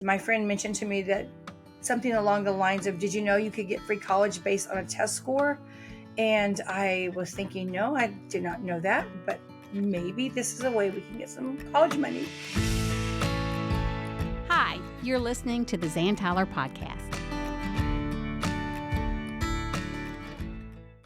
My friend mentioned to me that something along the lines of, did you know you could get free college based on a test score? And I was thinking, no, I did not know that, but maybe this is a way we can get some college money. Hi, you're listening to the Zan Tyler podcast.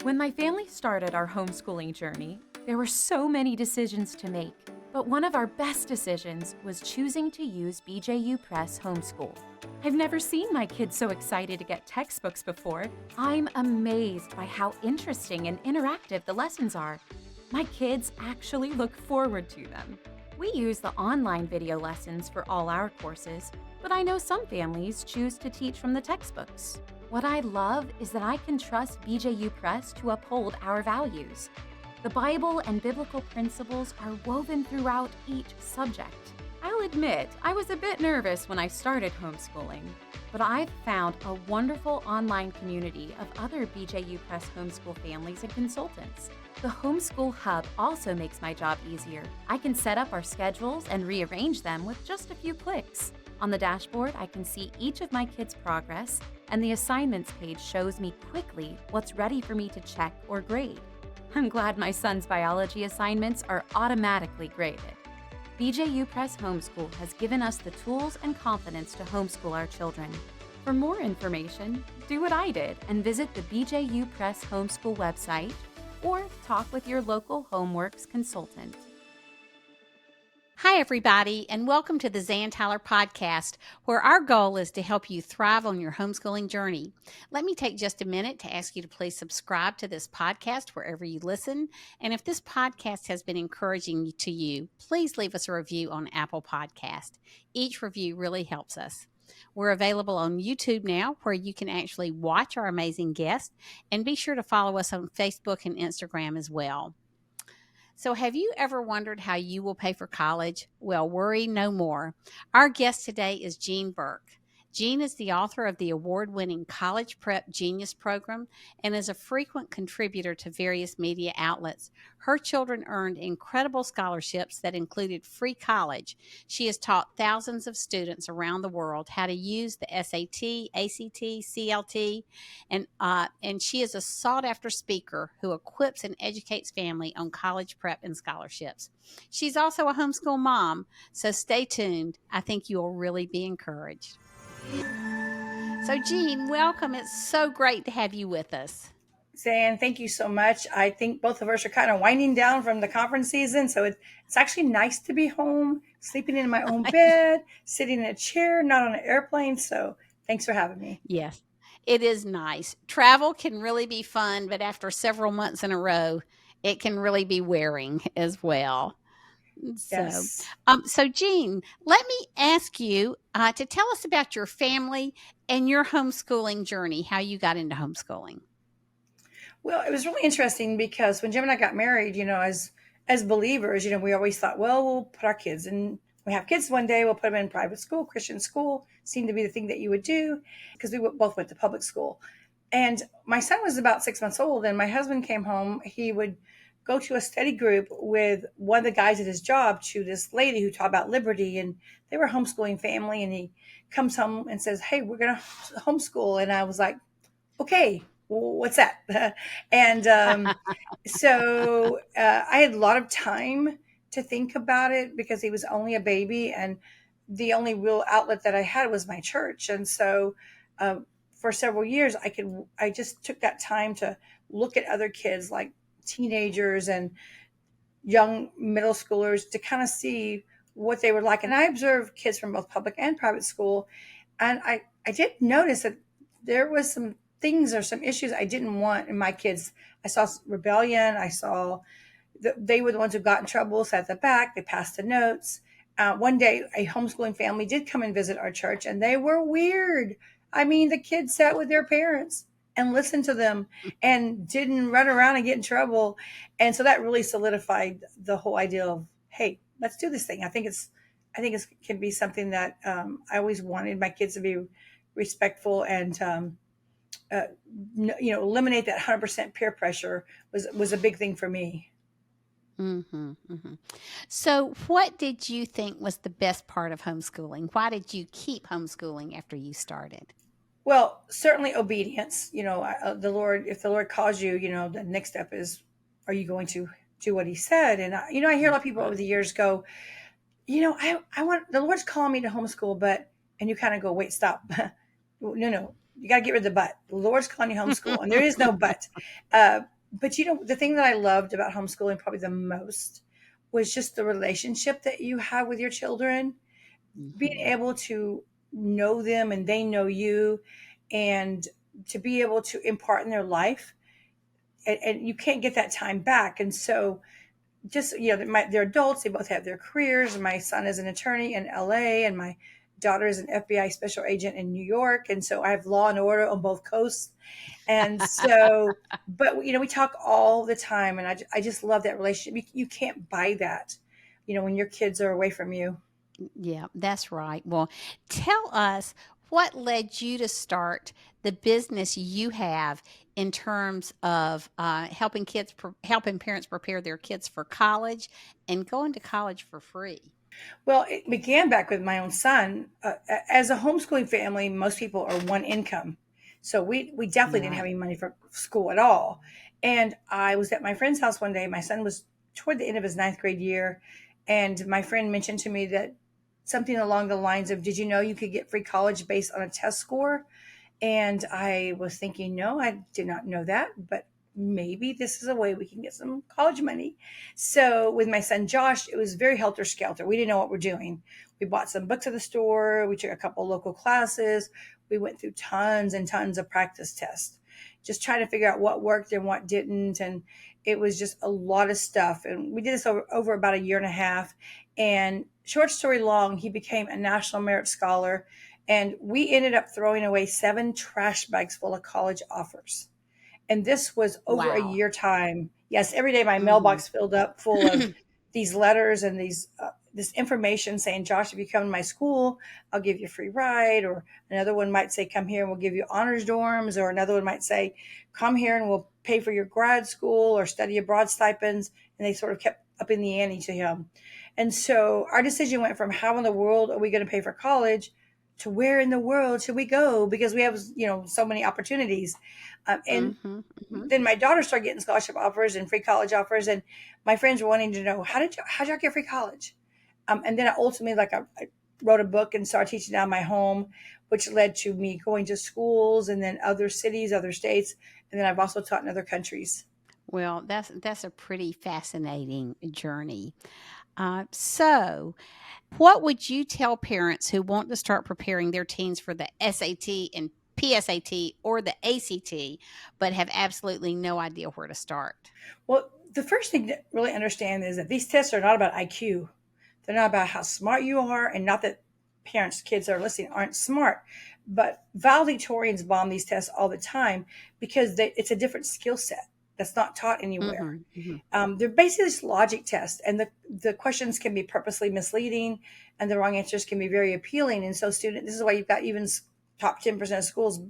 When my family started our homeschooling journey, there were so many decisions to make, but one of our best decisions was choosing to use BJU Press Homeschool. I've never seen my kids so excited to get textbooks before. I'm amazed by how interesting and interactive the lessons are. My kids actually look forward to them. We use the online video lessons for all our courses, but I know some families choose to teach from the textbooks. What I love is that I can trust BJU Press to uphold our values. The Bible and biblical principles are woven throughout each subject. I'll admit, I was a bit nervous when I started homeschooling, but I've found a wonderful online community of other BJU Press homeschool families and consultants. The Homeschool Hub also makes my job easier. I can set up our schedules and rearrange them with just a few clicks. On the dashboard, I can see each of my kids' progress, and the assignments page shows me quickly what's ready for me to check or grade. I'm glad my son's biology assignments are automatically graded. BJU Press Homeschool has given us the tools and confidence to homeschool our children. For more information, do what I did and visit the BJU Press Homeschool website or talk with your local HomeWorks consultant. Hi, everybody, and welcome to the Zan Tyler podcast, where our goal is to help you thrive on your homeschooling journey. Let me take just a minute to ask you to please subscribe to this podcast wherever you listen. And if this podcast has been encouraging to you, please leave us a review on Apple Podcast. Each review really helps us. We're available on YouTube now, where you can actually watch our amazing guests, and be sure to follow us on Facebook and Instagram as well. So have you ever wondered how you will pay for college? Well, worry no more. Our guest today is Jean Burk. Jean is the author of the award-winning College Prep Genius program and is a frequent contributor to various media outlets. Her children earned incredible scholarships that included free college. She has taught thousands of students around the world how to use the SAT, ACT, CLT, and she is a sought-after speaker who equips and educates family on college prep and scholarships. She's also a homeschool mom, so stay tuned. I think you'll really be encouraged. So, Jean, welcome. It's so great to have you with us. Zan, thank you so much. I think both of us are kind of winding down from the conference season, so it's actually nice to be home, sleeping in my own bed, sitting in a chair, not on an airplane. So thanks for having me. Yes, it is nice. Travel can really be fun, but after several months in a row, it can really be wearing as well. Yes. So Jean, let me ask you to tell us about your family and your homeschooling journey, how you got into homeschooling. Well, it was really interesting because when Jim and I got married, as believers, we always thought, well, we'll put our kids in. We have kids one day, we'll put them in private school, Christian school. Seemed to be the thing that you would do because we both went to public school. And my son was about 6 months old, and my husband came home. He would go to a study group with one of the guys at his job to this lady who taught about liberty, and they were a homeschooling family. And he comes home and says, hey, we're going to homeschool. And I was like, okay, what's that? And so I had a lot of time to think about it because he was only a baby, and the only real outlet that I had was my church. And so for several years, I just took that time to look at other kids, like teenagers and young middle schoolers, to kind of see what they were like. And I observed kids from both public and private school. And I did notice that there was some things or some issues I didn't want in my kids. I saw rebellion. I saw that they were the ones who got in trouble, sat at the back. They passed the notes. One day, a homeschooling family did come and visit our church, and they were weird. I mean, the kids sat with their parents and listened to them and didn't run around and get in trouble. And so that really solidified the whole idea of, hey, let's do this thing. I think it can be something that I always wanted my kids to be respectful and, eliminate that 100% peer pressure was a big thing for me. Mm-hmm, mm-hmm. So, what did you think was the best part of homeschooling? Why did you keep homeschooling after you started? Well, certainly obedience. The Lord, if the Lord calls you, the next step is, are you going to do what He said? And I hear a lot of people over Right. the years go, I want the Lord's calling me to homeschool, and you kind of go, wait, stop. No, you got to get rid of the but. The Lord's calling you homeschool, and there is no but. But the thing that I loved about homeschooling probably the most was just the relationship that you have with your children, being Mm-hmm. able to know them and they know you, and to be able to impart in their life. And you can't get that time back. And so, just they're adults, they both have their careers. My son is an attorney in LA, and my daughter is an FBI special agent in New York, and so I have law and order on both coasts. And so, but we talk all the time, and I just love that relationship. You can't buy that, when your kids are away from you. Yeah, that's right. Well, tell us what led you to start the business you have in terms of helping parents prepare their kids for college and going to college for free. Well, it began back with my own son. As a homeschooling family, most people are one income. So we definitely didn't have Right. any money for school at all. And I was at my friend's house one day. My son was toward the end of his ninth grade year. And my friend mentioned to me that something along the lines of, did you know you could get free college based on a test score? And I was thinking, no, I did not know that, but maybe this is a way we can get some college money. So with my son Josh, it was very helter skelter. We didn't know what we're doing. We bought some books at the store. We took a couple local classes. We went through tons and tons of practice tests, just trying to figure out what worked and what didn't. And it was just a lot of stuff. And we did this over about a year and a half. And short story long, he became a National Merit Scholar, and we ended up throwing away 7 trash bags full of college offers. And this was over a Wow. year time. Yes, every day my Hmm. mailbox filled up full of these letters and this information saying, Josh, if you come to my school, I'll give you a free ride. Or another one might say, come here and we'll give you honors dorms. Or another one might say, come here and we'll pay for your grad school or study abroad stipends. And they sort of kept up in the ante to him. And so our decision went from how in the world are we going to pay for college to where in the world should we go, because we have so many opportunities. And Hmm. Hmm. then my daughter started getting scholarship offers and free college offers, and my friends were wanting to know, how did y'all get free college? And then I ultimately, I wrote a book and started teaching down my home, which led to me going to schools and then other cities, other states, and then I've also taught in other countries. Well, that's a pretty fascinating journey. So, what would you tell parents who want to start preparing their teens for the SAT and PSAT or the ACT, but have absolutely no idea where to start? Well, the first thing to really understand is that these tests are not about IQ. They're not about how smart you are, and not that parents, kids that are listening aren't smart, but valedictorians bomb these tests all the time because it's a different skill set that's not taught anywhere. Mhm, mhm. They're basically just logic tests, and the questions can be purposely misleading, and the wrong answers can be very appealing. And so, this is why you've got even top 10% of schools,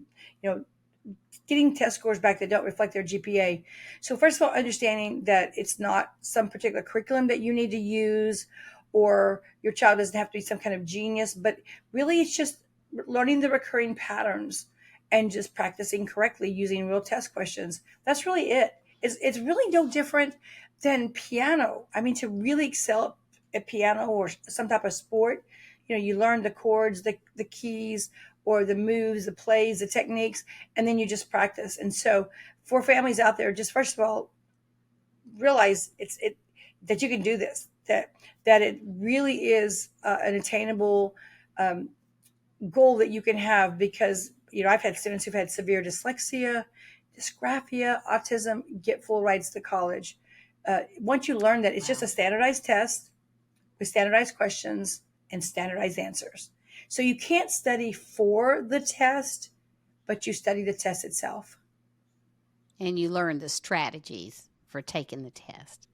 getting test scores back that don't reflect their GPA. So, first of all, understanding that it's not some particular curriculum that you need to use, or your child doesn't have to be some kind of genius, but really it's just learning the recurring patterns and just practicing correctly using real test questions. That's really it. It's really no different than piano. I mean, to really excel at piano or some type of sport, you learn the chords, the keys, or the moves, the plays, the techniques, and then you just practice. And so, for families out there, just first of all, realize that you can do this. That it really is an attainable um, goal that you can have, because I've had students who've had severe dyslexia, dysgraphia, autism get full rides to college. Once you learn that it's just a Wow. standardized test with standardized questions and standardized answers. So you can't study for the test, but you study the test itself. And you learn the strategies for taking the test.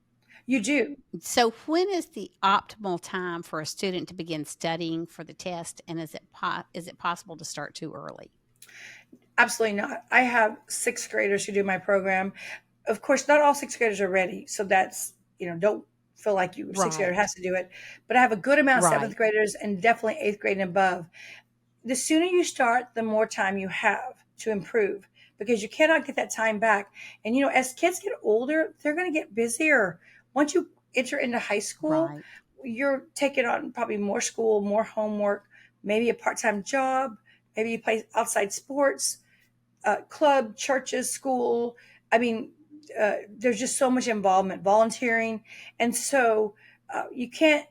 You do. So, when is the optimal time for a student to begin studying for the test, and is it possible to start too early? Absolutely not. I have sixth graders who do my program. Of course, not all sixth graders are ready. So don't feel like you sixth grader Right. has to do it, but I have a good amount of seventh Right. graders and definitely eighth grade and above. The sooner you start, the more time you have to improve because you cannot get that time back. And as kids get older, they're going to get busier. Once you enter into high school, Right. you're taking on probably more school, more homework, maybe a part-time job, maybe you play outside sports, club, churches, school. I mean, there's just so much involvement, volunteering. And so you can't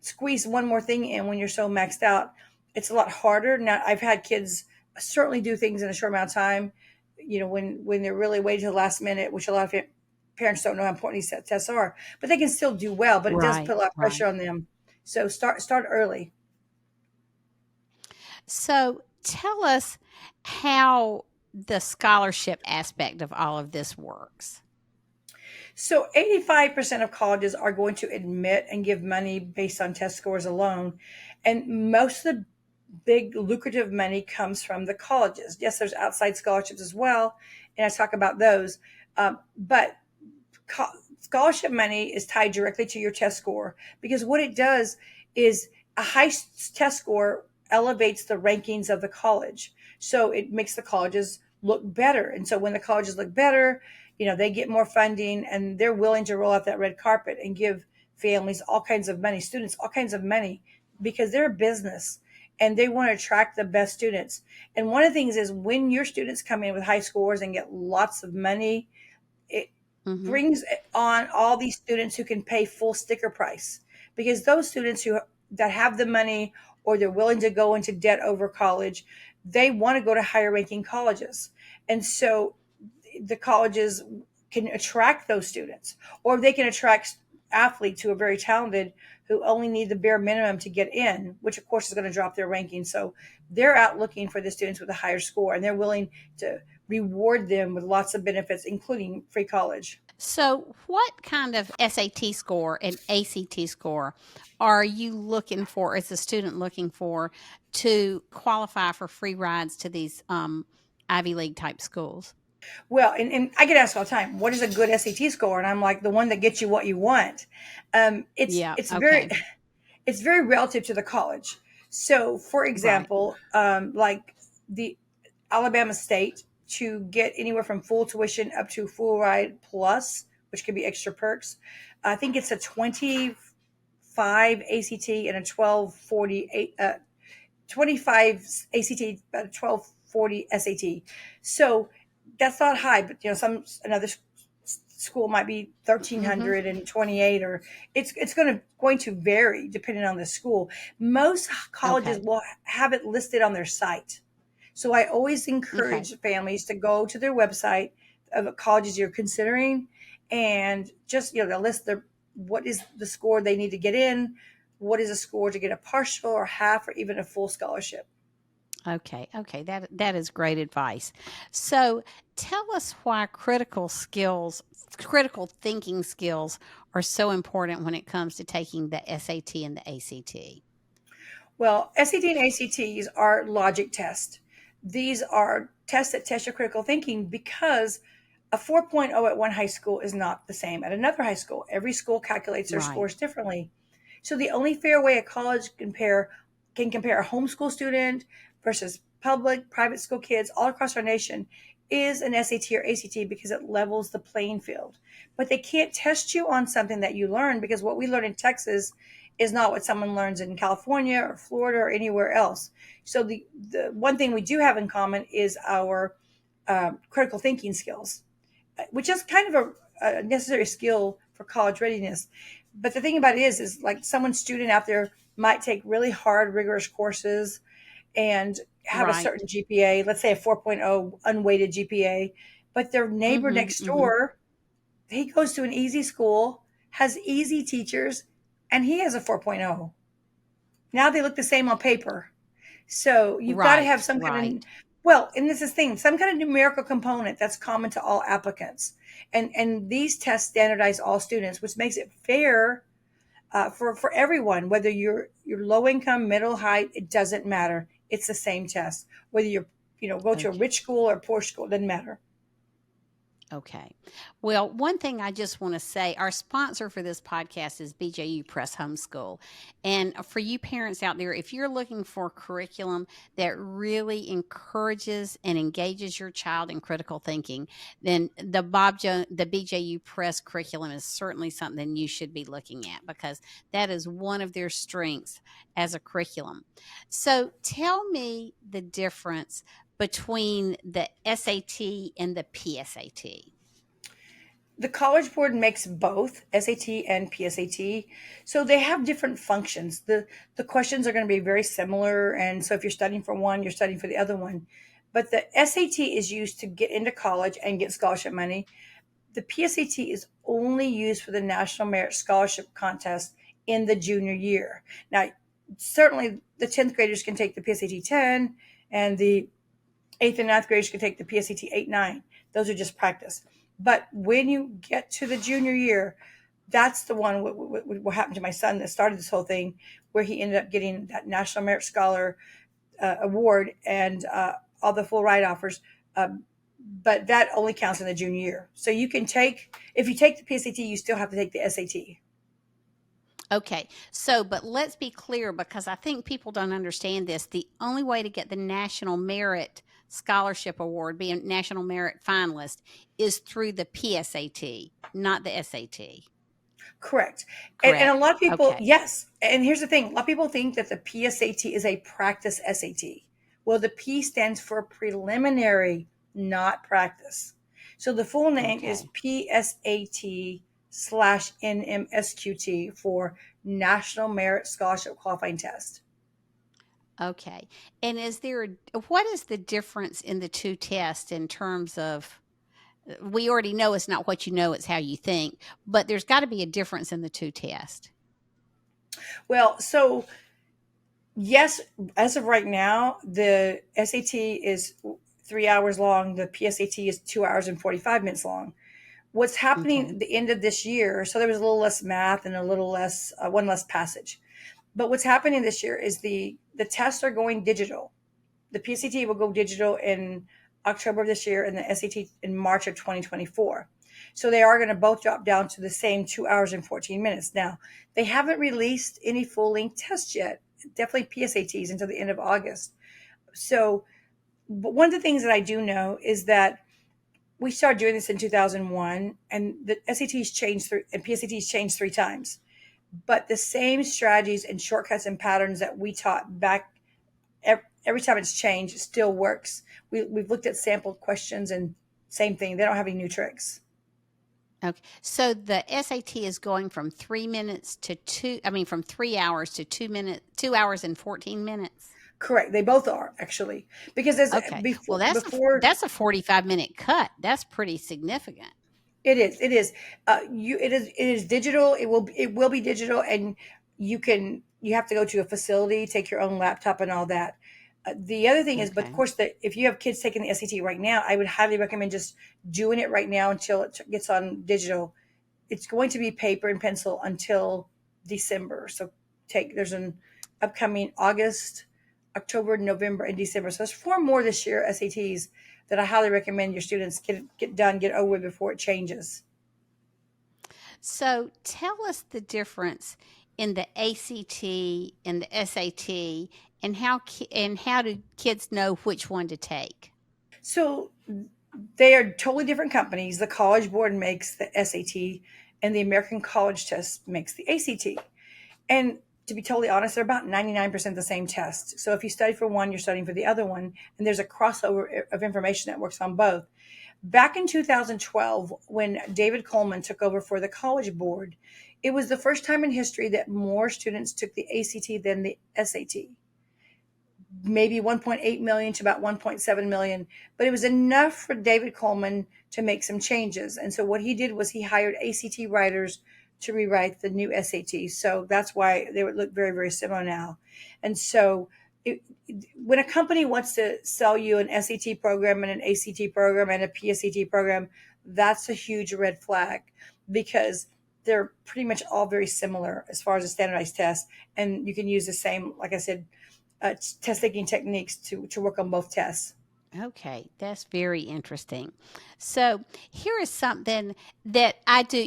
squeeze one more thing in when you're so maxed out. It's a lot harder. Now, I've had kids certainly do things in a short amount of time, when they're really waiting to the last minute, which a lot of parents don't know how important these tests are, but they can still do well, but it does Right. put a lot of Right. pressure on them. So start early. So tell us how the scholarship aspect of all of this works. So 85% of colleges are going to admit and give money based on test scores alone. And most of the big lucrative money comes from the colleges. Yes, there's outside scholarships as well. And I talk about those. But scholarship money is tied directly to your test score because what it does is a high test score elevates the rankings of the college. So it makes the colleges look better. And so when the colleges look better, they get more funding and they're willing to roll out that red carpet and give families all kinds of money, students all kinds of money because they're a business and they want to attract the best students. And one of the things is when your students come in with high scores and get lots of money, it Mhm. brings on all these students who can pay full sticker price because those students who that have the money or they're willing to go into debt over college, they want to go to higher ranking colleges. And so the colleges can attract those students or they can attract athletes who are very talented who only need the bare minimum to get in, which of course is going to drop their ranking. So they're out looking for the students with a higher score and they're willing to reward them with lots of benefits, including free college. So, what kind of SAT score and ACT score are you looking for as a student looking for to qualify for free rides to these Ivy League type schools? Well, and I get asked all the time, what is a good SAT score? And I'm like, the one that gets you what you want. It's Yeah. it's very Okay. it's very relative to the college. So, for Right. example, like the Alabama State to get anywhere from full tuition up to full ride plus, which could be extra perks. I think it's a 25 ACT and a 1240 25 ACT, about a 1240 SAT. So that's not high, but another school might be Mhm. 1328 or it's going to vary depending on the school. Most colleges Okay. will have it listed on their site. So I always Okay. encourage families to go to their website of colleges you're considering and just they'll list their what is the score they need to get in, what is a score to get a partial or half or even a full scholarship. Okay. Okay. That is great advice. So, tell us why critical thinking skills are so important when it comes to taking the SAT and the ACT. Well, SAT and ACTs are logic tests. These are tests that test your critical thinking because a 4.0 at one high school is not the same at another high school. Every school calculates their Right. scores differently. So the only fair way a college can compare a homeschool student versus public private school kids all across our nation is an SAT or ACT because it levels the playing field. But they can't test you on something that you learn because what we learn in Texas is not what someone learns in California or Florida or anywhere else. So the one thing we do have in common is our critical thinking skills, which is kind of a necessary skill for college readiness. But the thing about it is like someone student out there might take really hard, rigorous courses and have a Right. certain GPA, let's say a 4.0 unweighted GPA, but their neighbor Mhm. next Mhm. door, he goes to an easy school, has easy teachers, and he has a 4.0. Now they look the same on paper. So you've got to have Right. some kind of Right. and this is the thing, some kind of numerical component that's common to all applicants. And these tests standardize all students, which makes it fair for everyone, whether you're low income, middle, high, it doesn't matter. It's the same test. Whether you're go to a Okay. rich school or a poor school, it doesn't matter. Okay. Well, one thing I just want to say, our sponsor for this podcast is BJU Press Homeschool. And for you parents out there, if you're looking for curriculum that really encourages and engages your child in critical thinking, then the BJU Press curriculum is certainly something you should be looking at, because that is one of their strengths as a curriculum. So tell me the difference between the SAT and the PSAT. The College Board makes both SAT and PSAT, so they have different functions. The questions are going to be very similar, and so if you're studying for one, you're studying for the other one. But the SAT is used to get into college and get scholarship money. The PSAT is only used for the National Merit Scholarship Contest in the junior year. Now, certainly the 10th graders can take the PSAT 10, and the 8th and ninth graders can take the PSAT 8, 9. Those are just practice. But when you get to the junior year, that's the one what happened to my son that started this whole thing, where he ended up getting that National Merit Scholar award and all the full ride offers. But that only counts in the junior year. So you can take, if you take the PSAT, you still have to take the SAT. Okay, so but let's be clear, because I think people don't understand this. The only way to get the National Merit Scholarship Award, be a National Merit finalist, is through the PSAT, not the SAT. Correct. And a Correct. lot of people, Okay. yes. And here's the thing, a lot of people think that the PSAT is a practice SAT. Well, the P stands for preliminary, not practice. So the full name is Okay. PSAT/NMSQT for National Merit Scholarship Qualifying Test. Okay. And what is the difference in the two tests in terms of, we already know it's not what you know, it's how you think, but there's got to be a difference in the two tests. Well, so yes, as of right now, the SAT is 3 hours long. The PSAT is 2 hours and 45 minutes long. What's happening Okay. at the end of this year, so there was a little less math and a little less, one less passage. But what's happening this year is the tests are going digital. The PSAT will go digital in October of this year and the SAT in March of 2024. So they are going to both drop down to the same 2 hours and 14 minutes. Now, they haven't released any full length tests yet, definitely PSATs until the end of August. So, but one of the things that I do know is that we started doing this in 2001, and the SATs changed and PSATs changed 3 times. But the same strategies and shortcuts and patterns that we taught back, every time it's changed, it still works. We've looked at sampled questions, and same thing. They don't have any new tricks. Okay. So the SAT is going from 3 minutes to from 3 hours to 2 minutes, 2 hours and 14 minutes. Correct. They both are actually, because as Okay. Well, before that's a 45-minute cut. That's pretty significant. it is it is digital. It will be digital, and you have to go to a facility, take your own laptop, and all that. The other thing is, but of Okay. course, that if you have kids taking the SAT right now, I would highly recommend just doing it right now until it gets on digital. It's going to be paper and pencil until December. So there's an upcoming August, October, November, and December. So there's 4 more this year SATs that I highly recommend your students get done, get over with before it changes. So tell us the difference in the ACT and the SAT, and how do kids know which one to take? So they are totally different companies. The College Board makes the SAT, and the American College Test makes the ACT. And to be totally honest, they're about 99% the same test. So if you study for one, you're studying for the other one, and there's a crossover of information that works on both. Back in 2012, when David Coleman took over for the College Board, it was the first time in history that more students took the ACT than the SAT. Maybe 1.8 million to about 1.7 million, but it was enough for David Coleman to make some changes. And so what he did was he hired ACT writers to rewrite the new SAT. So that's why they would look very, very similar now. And so when a company wants to sell you an SAT program and an ACT program and a PSAT program, that's a huge red flag, because they're pretty much all very similar as far as a standardized test. And you can use the same, like I said, test taking techniques to work on both tests. Okay, that's very interesting. So here is something that I do.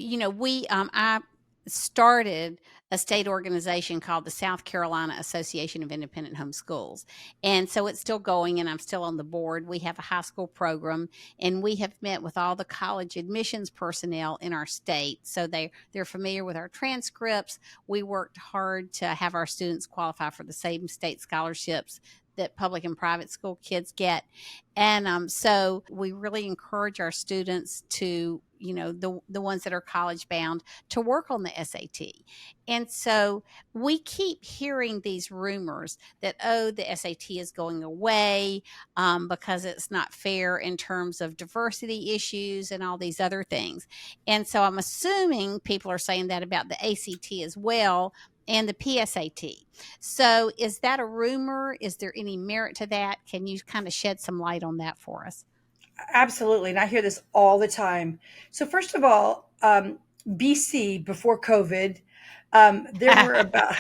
I started a state organization called the South Carolina Association of Independent Homeschools, and so it's still going, and I'm still on the board. We have a high school program, and we have met with all the college admissions personnel in our state, so they're familiar with our transcripts. We worked hard to have our students qualify for the same state scholarships that public and private school kids get. And so we really encourage our students to, the ones that are college bound, to work on the SAT. And so we keep hearing these rumors that, oh, the SAT is going away because it's not fair in terms of diversity issues and all these other things. And so I'm assuming people are saying that about the ACT as well, and the PSAT. So is that a rumor? Is there any merit to that? Can you kind of shed some light on that for us? Absolutely. And I hear this all the time. So, first of all, BC before COVID, um, there were about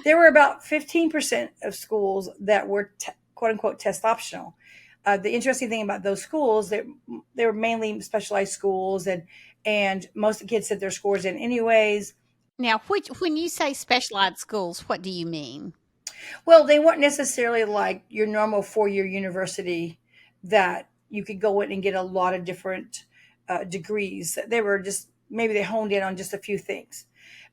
there were about 15% of schools that were quote unquote test optional. The interesting thing about those schools, they were mainly specialized schools, and most of the kids set their scores in anyways. Now, when you say specialized schools, what do you mean? Well, they weren't necessarily like your normal 4-year university that you could go in and get a lot of different degrees. They were just maybe they honed in on just a few things.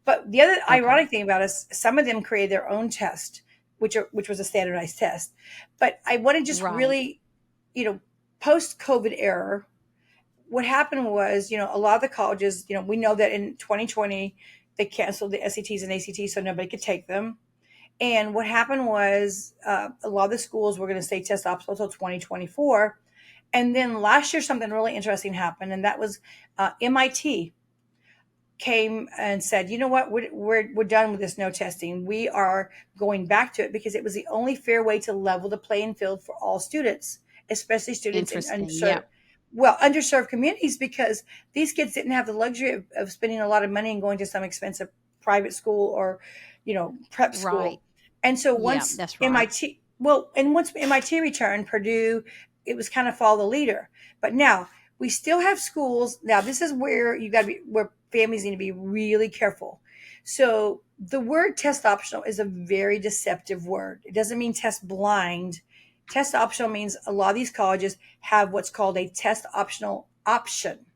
But the other Okay. ironic thing about it is some of them created their own test, which was a standardized test. But I want to just Right. really, post COVID era, what happened was, a lot of the colleges, we know that in 2020 they canceled the SATs and ACTs so nobody could take them. And what happened was a lot of the schools were going to stay test optional until 2024. And then last year, something really interesting happened, and that was MIT came and said, you know what, we're done with this no testing. We are going back to it because it was the only fair way to level the playing field for all students, especially students in Interesting. Yep. underserved communities, because these kids didn't have the luxury of spending a lot of money and going to some expensive private school or, prep Right. school. And so Yeah, that's right. once MIT returned, Purdue, it was kind of follow the leader. But now we still have schools. Now this is where you got to be, where families need to be really careful. So the word test optional is a very deceptive word. It doesn't mean test blind. Test optional means a lot of these colleges have what's called a test optional option.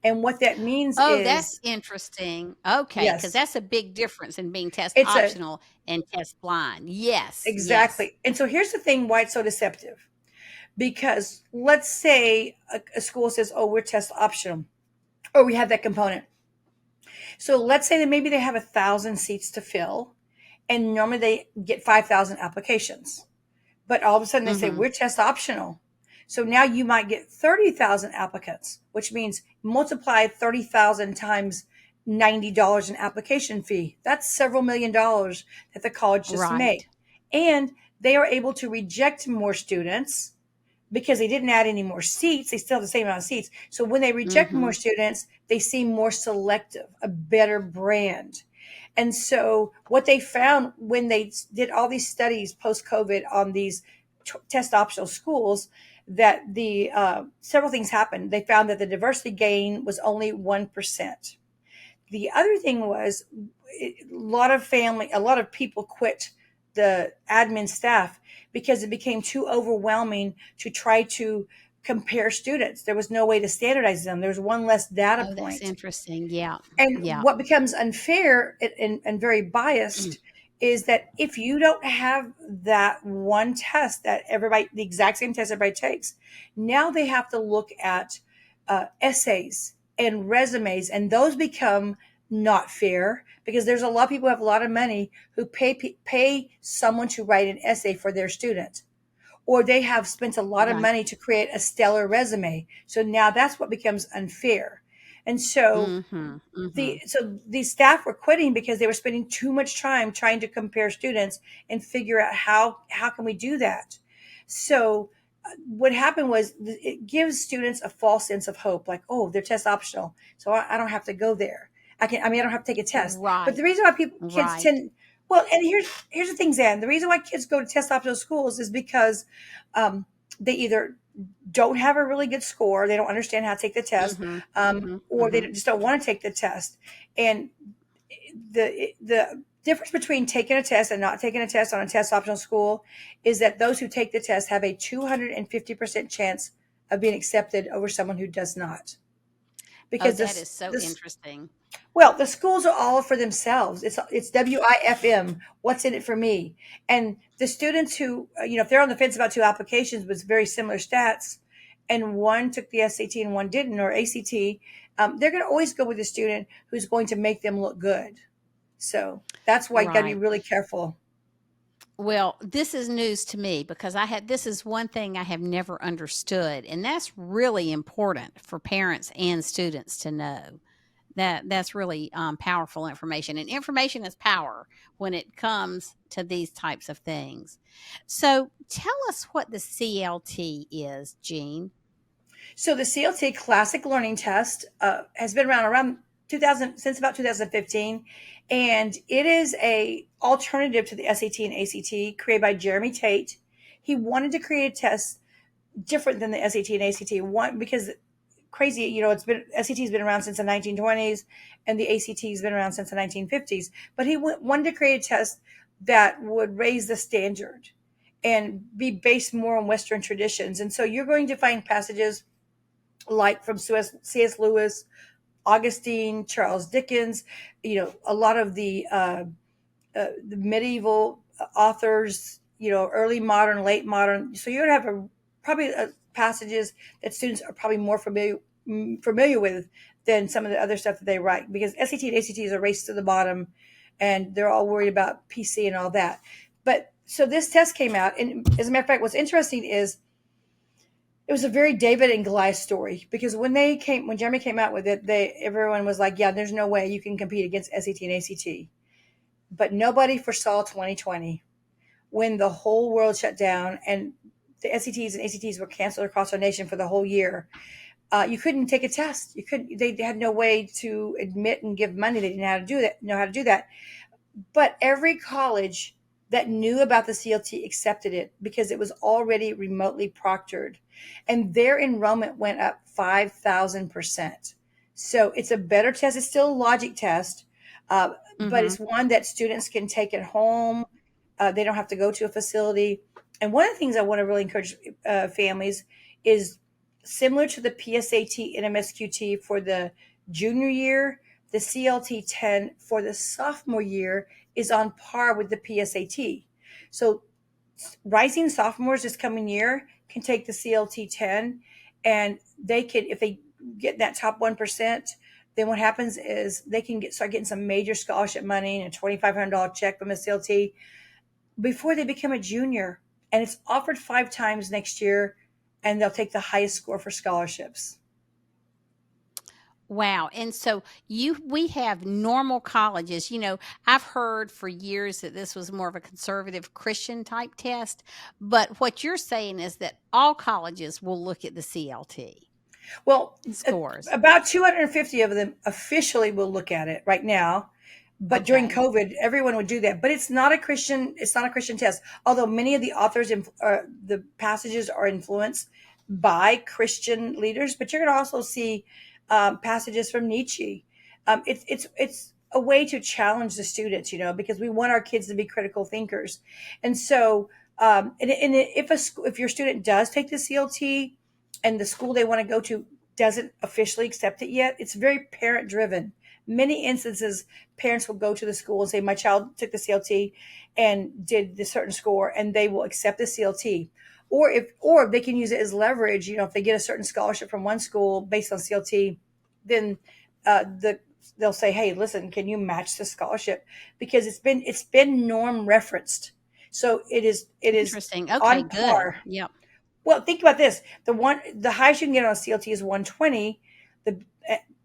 And what that means Oh, that's is, interesting. Okay, because yes, that's a big difference in being test it's a optional and test blind. Yes, yes. exactly. And so here's the thing why it's so deceptive. Because let's say a school says, oh, we're test optional, or we have that component. So let's say that maybe they have 1,000 seats to fill, and normally they get 5,000 applications. But all of a sudden they say, Mm-hmm. we're test optional. So now you might get 30,000 applicants, which means multiply 30,000 times $90 in application fee. That's several $1,000,000 that the college just made. Right. And they are able to reject more students because they didn't add any more seats. They still have the same amount of seats. So when they reject Mm-hmm. more students, they seem more selective, a better brand. And so what they found when they did all these studies post COVID on these test optional schools, that the several things happened. They found that the diversity gain was only 1%. The other thing was a lot of people quit the admin staff because it became too overwhelming to try to compare students. There was no way to standardize them. There was one less data Oh, that's point. interesting. Yeah. And Yeah. what becomes unfair and very biased is that if you don't have that one test that everybody, the exact same test everybody takes, now they have to look at essays and resumes, and those become not fair because there's a lot of people who have a lot of money who pay someone to write an essay for their student, or they have spent a lot of Right. money to create a stellar resume. So now that's what becomes unfair. And so Mm-hmm. Mm-hmm. these staff were quitting because they were spending too much time trying to compare students and figure out how can we do that. So what happened was it gives students a false sense of hope, like, oh, they're test optional, so I don't have to go there. I don't have to take a test. But Right. the reason why kids Right. tend, well, and here's the thing, Zan. The reason why kids go to test optional schools is because um, they either don't have a really good score, they don't understand how to take the test, Mhm. Mhm. or they Mhm. just don't want to take the test. And the difference between taking a test and not taking a test on a test optional school is that those who take the test have a 250% chance of being accepted over someone who does not. Oh, Because that is so interesting. the schools are all for themselves. It's WIFM. What's in it for me? And the students who, if they're on the fence about two applications with very similar stats, and one took the SAT and one didn't, or ACT, they're going to always go with the student who's going to make them look good. So that's why you got to be Right. really careful. Well, this is news to me because this is one thing I have never understood, and that's really important for parents and students to know. That's really powerful information, and information is power when it comes to these types of things. So, tell us what the CLT is, Jean. So the CLT Classic Learning Test has been around 2000 since about 2015, and it is a alternative to the SAT and ACT created by Jeremy Tate. He wanted to create a test different than the SAT and ACT. One because crazy, it's been SAT's been around since the 1920s, and the ACT's been around since the 1950s. But he wanted to create a test that would raise the standard and be based more on Western traditions. And so you're going to find passages like from C.S. Lewis, Augustine, Charles Dickens, a lot of the medieval authors, early modern, late modern. So you're going to have probably passages that students are probably more familiar with than some of the other stuff that they write, because SAT and ACT is a race to the bottom, and they're all worried about PC and all that. But so this test came out, and as a matter of fact, what's interesting is it was a very David and Goliath story, because when Jeremy came out with it, everyone was like, yeah, there's no way you can compete against SAT and ACT. But nobody foresaw 2020, when the whole world shut down and the SATs and ACTs were canceled across our nation for the whole year. You couldn't take a test. You couldn't. They had no way to admit and give money. They didn't know how to do that. But every college that knew about the CLT accepted it because it was already remotely proctored, and their enrollment went up 5,000%. So it's a better test. It's still a logic test, but Mm-hmm. it's one that students can take at home. They don't have to go to a facility. And one of the things I want to really encourage families is, similar to the PSAT and MSQT for the junior year, the CLT 10 for the sophomore year is on par with the PSAT. So rising sophomores this coming year can take the CLT 10, and they can, if they get that top 1%, then what happens is they can start getting some major scholarship money and a $2,500 check from the CLT before they become a junior. And it's offered 5 times next year, and they'll take the highest score for scholarships. Wow. And so we have normal colleges. I've heard for years that this was more of a conservative Christian type test, but what you're saying is that all colleges will look at the CLT Well, scores. about 250 of them officially will look at it right now. But during Okay. COVID, everyone would do that. But it's not a Christian. It's not a Christian test. Although many of the authors, the passages are influenced by Christian leaders. But you're going to also see passages from Nietzsche. It's a way to challenge the students, because we want our kids to be critical thinkers. And so, and if your student does take the CLT, and the school they want to go to doesn't officially accept it yet, it's very parent driven. Many instances, parents will go to the school and say, my child took the CLT and did this certain score, and they will accept the CLT. Or they can use it as leverage. If they get a certain scholarship from one school based on CLT, then they'll say, hey, listen, can you match the scholarship? Because it's been norm referenced. So it is Interesting. Okay, on good. par. Yep. Well, think about this. The highest you can get on a CLT is 120, the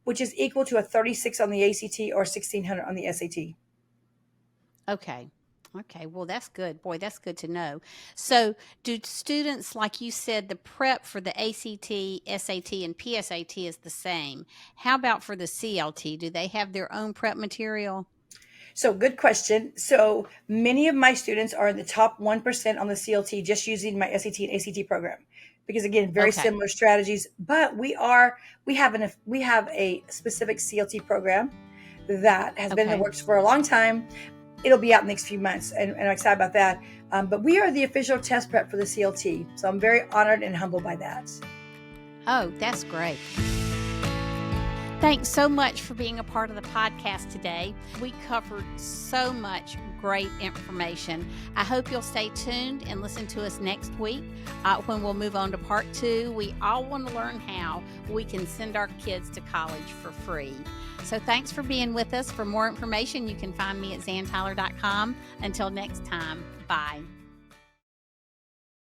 which is equal to a 36 on the ACT or 1600 on the SAT. Okay. Okay. Well, that's good. Boy, that's good to know. So, do students, like you said, the prep for the ACT, SAT, and PSAT is the same? How about for the CLT? Do they have their own prep material? So good question. So many of my students are in the top 1% on the CLT just using my SAT and ACT program. Because again, very Okay. similar strategies, but we have a specific CLT program that has been in the Okay. works for a long time. It'll be out in the next few months, and I'm excited about that. But we are the official test prep for the CLT, so I'm very honored and humbled by that. Oh, that's great. Thanks so much for being a part of the podcast today. We covered so much great information. I hope you'll stay tuned and listen to us next week when we'll move on to part 2. We all want to learn how we can send our kids to college for free. So thanks for being with us. For more information, you can find me at zantyler.com. Until next time, bye.